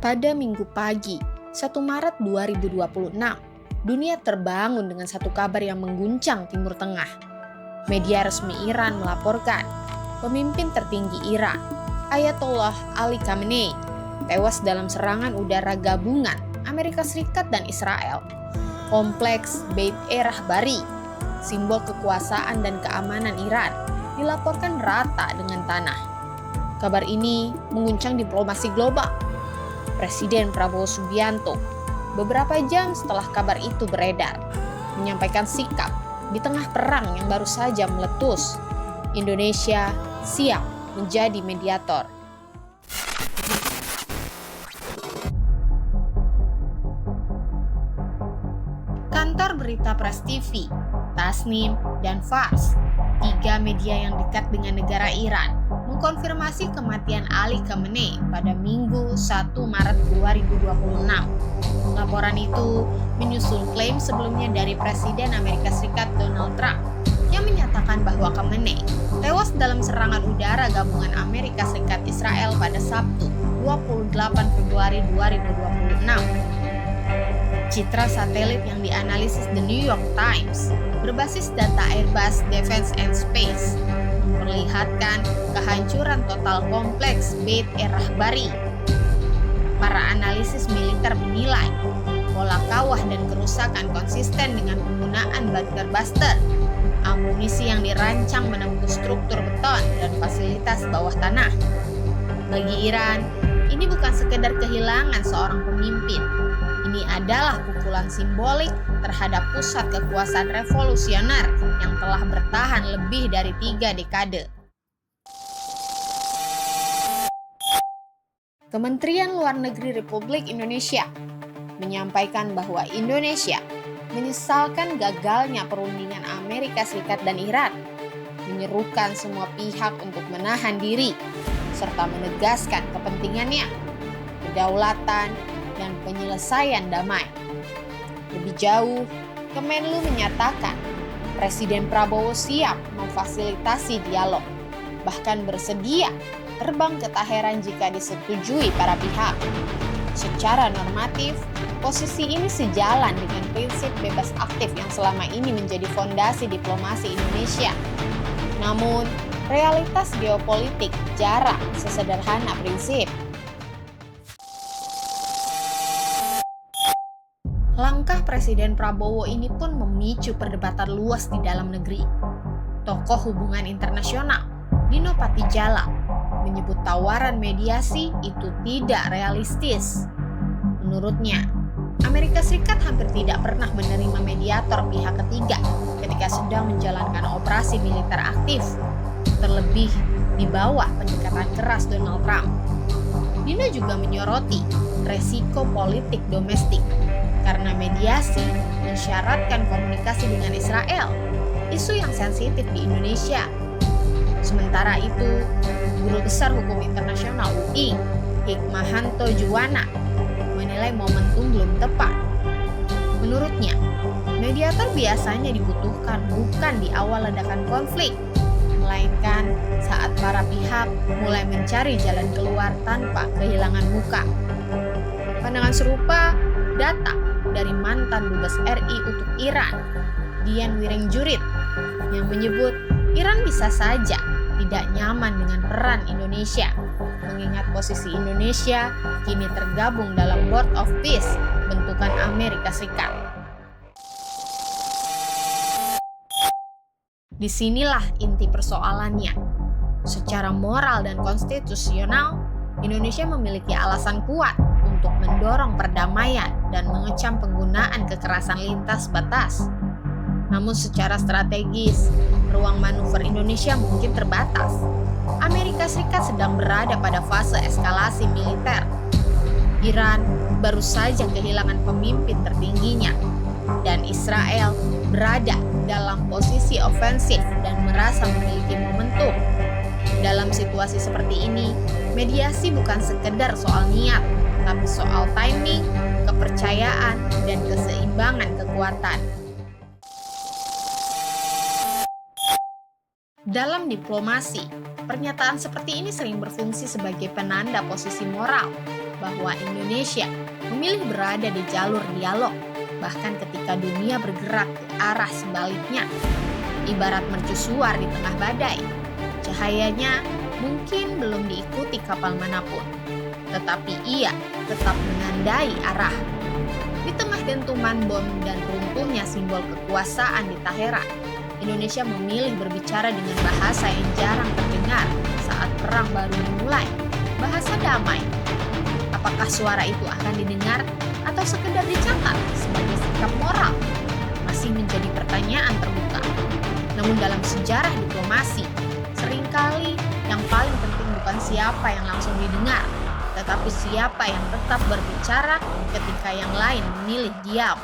Pada Minggu pagi, 1 Maret 2026, dunia terbangun dengan satu kabar yang mengguncang Timur Tengah. Media resmi Iran melaporkan, pemimpin tertinggi Iran, Ayatollah Ali Khamenei, tewas dalam serangan udara gabungan Amerika Serikat dan Israel. Kompleks Beit Rahbari, simbol kekuasaan dan keamanan Iran, dilaporkan rata dengan tanah. Kabar ini mengguncang diplomasi global. Presiden Prabowo Subianto beberapa jam setelah kabar itu beredar menyampaikan sikap di tengah perang yang baru saja meletus. Indonesia siap menjadi mediator. Kantor berita Press TV, Tasnim, dan Fars, 3 media yang dekat dengan negara Iran, mengkonfirmasi kematian Ali Khamenei pada Minggu 1 Maret 2026. Laporan itu menyusul klaim sebelumnya dari Presiden Amerika Serikat Donald Trump yang menyatakan bahwa Khamenei tewas dalam serangan udara gabungan Amerika Serikat Israel pada Sabtu 28 Februari 2026. Citra satelit yang dianalisis The New York Times berbasis data Airbus Defense and Space memperlihatkan kehancuran total kompleks Beit Rahbari. Para analisis militer menilai pola kawah dan kerusakan konsisten dengan penggunaan bunker buster, amunisi yang dirancang menembus struktur beton dan fasilitas bawah tanah. Bagi Iran, ini bukan sekedar kehilangan seorang pemimpin. Ini adalah pukulan simbolik terhadap pusat kekuasaan revolusioner yang telah bertahan lebih dari 3 dekade. Kementerian Luar Negeri Republik Indonesia menyampaikan bahwa Indonesia menyesalkan gagalnya perundingan Amerika Serikat dan Iran, menyerukan semua pihak untuk menahan diri, serta menegaskan kepentingannya, kedaulatan, dan penyelesaian damai. Lebih jauh, Kemenlu menyatakan Presiden Prabowo siap memfasilitasi dialog, bahkan bersedia terbang ke Teheran jika disetujui para pihak. Secara normatif, posisi ini sejalan dengan prinsip bebas aktif yang selama ini menjadi fondasi diplomasi Indonesia. Namun, realitas geopolitik jarang sesederhana prinsip. Langkah Presiden Prabowo ini pun memicu perdebatan luas di dalam negeri. Tokoh hubungan internasional, Dino Patijala, menyebut tawaran mediasi itu tidak realistis. Menurutnya, Amerika Serikat hampir tidak pernah menerima mediator pihak ketiga ketika sedang menjalankan operasi militer aktif, terlebih di bawah pendekatan keras Donald Trump. Dino juga menyoroti resiko politik domestik karena mediasi mensyaratkan komunikasi dengan Israel, isu yang sensitif di Indonesia. Sementara itu, Guru Besar Hukum Internasional UI, Hikmahanto Juwana, menilai momentum belum tepat. Menurutnya, mediator biasanya dibutuhkan bukan di awal ledakan konflik, melainkan saat para pihak mulai mencari jalan keluar tanpa kehilangan muka. Pandangan serupa datang dari mantan Dubes RI untuk Iran, Dian Wirenjurit, yang menyebut Iran bisa saja tidak nyaman dengan peran Indonesia, mengingat posisi Indonesia kini tergabung dalam Board of Peace bentukan Amerika Serikat. Disinilah inti persoalannya. Secara moral dan konstitusional, Indonesia memiliki alasan kuat untuk mendorong perdamaian dan mengecam penggunaan kekerasan lintas batas. Namun secara strategis, ruang manuver Indonesia mungkin terbatas. Amerika Serikat sedang berada pada fase eskalasi militer. Iran baru saja kehilangan pemimpin tertingginya, dan Israel berada dalam posisi ofensif dan merasa memiliki momentum. Dalam situasi seperti ini, mediasi bukan sekedar soal niat, tapi soal timing, kepercayaan, dan keseimbangan kekuatan. Dalam diplomasi, pernyataan seperti ini sering berfungsi sebagai penanda posisi moral. bahwa Indonesia memilih berada di jalur dialog, bahkan ketika dunia bergerak ke arah sebaliknya. Ibarat mercusuar di tengah badai, cahayanya mungkin belum diikuti kapal manapun, tetapi ia tetap menandai arah. Di tengah dentuman bom dan runtuhnya simbol kekuasaan di Tahran, Indonesia memilih berbicara dengan bahasa yang jarang terdengar saat perang baru dimulai, bahasa damai. Apakah suara itu akan didengar atau sekedar dicatat sebagai sikap moral? Masih menjadi pertanyaan terbuka. Namun dalam sejarah diplomasi, seringkali yang paling penting bukan siapa yang langsung didengar, tetapi siapa yang tetap berbicara ketika yang lain memilih diam.